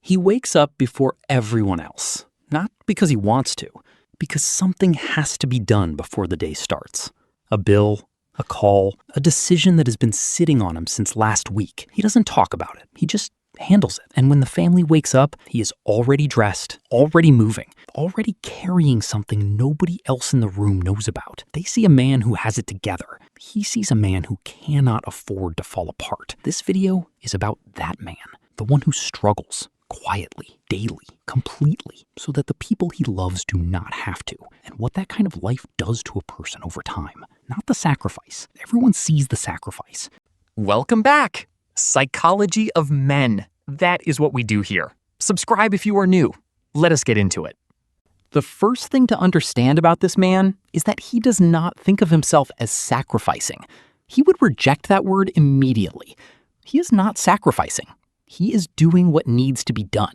He wakes up before everyone else, not because he wants to, because something has to be done before the day starts. A bill, a call, a decision that has been sitting on him since last week. He doesn't talk about it. He just handles it. And when the family wakes up, he is already dressed, already moving, already carrying something nobody else in the room knows about. They see a man who has it together. He sees a man who cannot afford to fall apart. This video is about that man, the one who struggles quietly, daily, completely, so that the people he loves do not have to, and what that kind of life does to a person over time. Not the sacrifice. Everyone sees the sacrifice. Welcome back. Psychology of Men. That is what we do here. Subscribe if you are new. Let us get into it. The first thing to understand about this man is that he does not think of himself as sacrificing. He would reject that word immediately. He is not sacrificing. He is doing what needs to be done.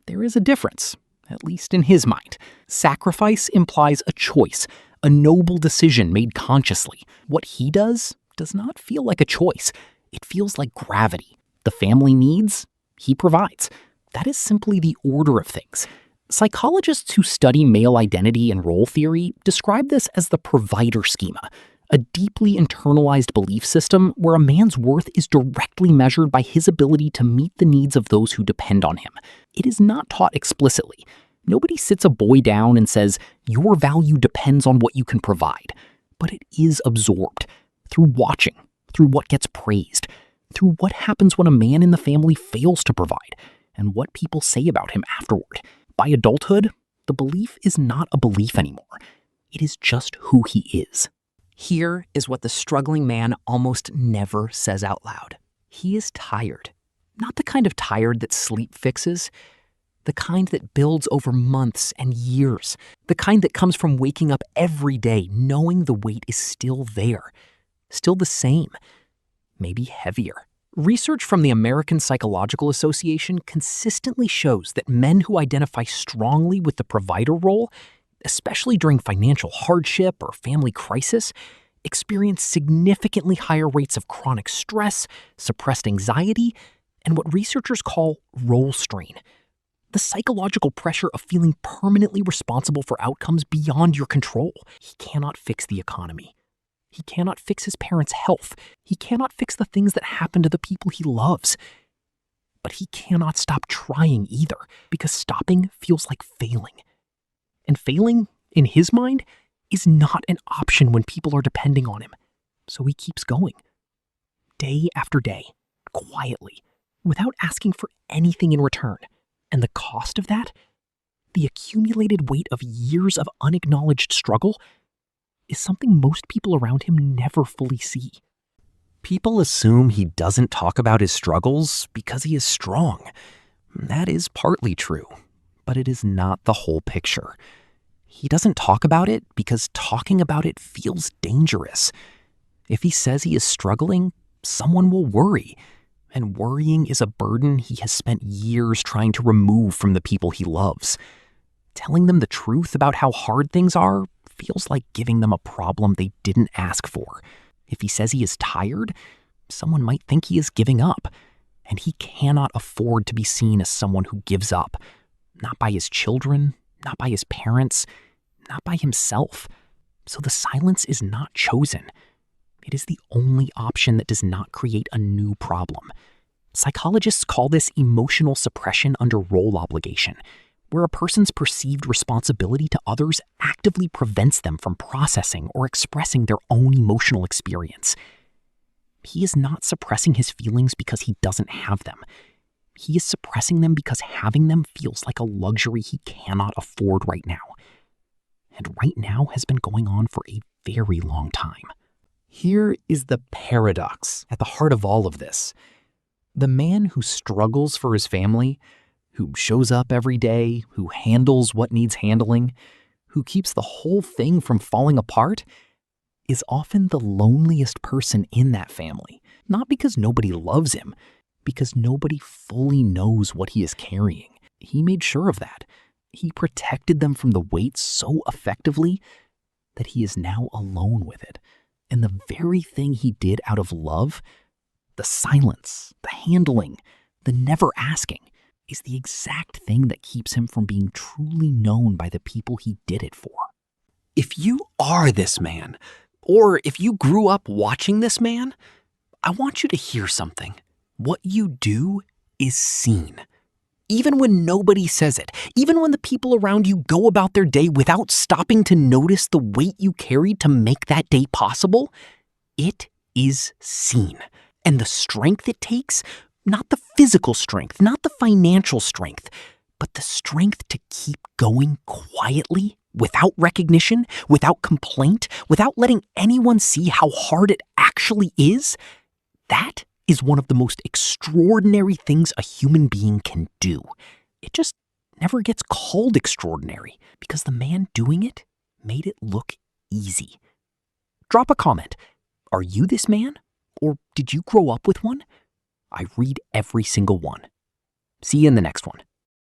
There is a difference, at least in his mind. Sacrifice implies a choice, a noble decision made consciously. What he does not feel like a choice. It feels like gravity. The family needs, he provides. That is simply the order of things. Psychologists who study male identity and role theory describe this as the provider schema, a deeply internalized belief system where a man's worth is directly measured by his ability to meet the needs of those who depend on him. It is not taught explicitly. Nobody sits a boy down and says, your value depends on what you can provide. But it is absorbed through watching, through what gets praised, through what happens when a man in the family fails to provide, and what people say about him afterward. By adulthood, the belief is not a belief anymore. It is just who he is. Here is what the struggling man almost never says out loud. He is tired. Not the kind of tired that sleep fixes. The kind that builds over months and years. The kind that comes from waking up every day knowing the weight is still there. Still the same. Maybe heavier. Research from the American Psychological Association consistently shows that men who identify strongly with the provider role, especially during financial hardship or family crisis, experience significantly higher rates of chronic stress, suppressed anxiety, and what researchers call role strain. The psychological pressure of feeling permanently responsible for outcomes beyond your control. He cannot fix the economy. He cannot fix his parents' health. He cannot fix the things that happen to the people he loves. But he cannot stop trying either, because stopping feels like failing. And failing, in his mind, is not an option when people are depending on him. So he keeps going. Day after day, quietly, without asking for anything in return. And the cost of that? The accumulated weight of years of unacknowledged struggle is something most people around him never fully see. People assume he doesn't talk about his struggles because he is strong. That is partly true, but it is not the whole picture. He doesn't talk about it because talking about it feels dangerous. If he says he is struggling, someone will worry. And worrying is a burden he has spent years trying to remove from the people he loves. Telling them the truth about how hard things are feels like giving them a problem they didn't ask for. If he says he is tired, someone might think he is giving up. And he cannot afford to be seen as someone who gives up. Not by his children, not by his parents, not by himself. So the silence is not chosen. It is the only option that does not create a new problem. Psychologists call this emotional suppression under role obligation, where a person's perceived responsibility to others actively prevents them from processing or expressing their own emotional experience. He is not suppressing his feelings because he doesn't have them. He is suppressing them because having them feels like a luxury he cannot afford right now. And right now has been going on for a very long time. Here is the paradox at the heart of all of this. The man who struggles for his family, who shows up every day, who handles what needs handling, who keeps the whole thing from falling apart, is often the loneliest person in that family. Not because nobody loves him, because nobody fully knows what he is carrying. He made sure of that. He protected them from the weight so effectively that he is now alone with it. And the very thing he did out of love, the silence, the handling, the never asking, is the exact thing that keeps him from being truly known by the people he did it for. If you are this man, or if you grew up watching this man, I want you to hear something. What you do is seen. Even when nobody says it, even when the people around you go about their day without stopping to notice the weight you carried to make that day possible, it is seen. And the strength it takes, not the physical strength, not the financial strength, but the strength to keep going quietly, without recognition, without complaint, without letting anyone see how hard it actually is, that is one of the most extraordinary things a human being can do. It just never gets called extraordinary because the man doing it made it look easy. Drop a comment. Are you this man? Or did you grow up with one? I read every single one. See you in the next one.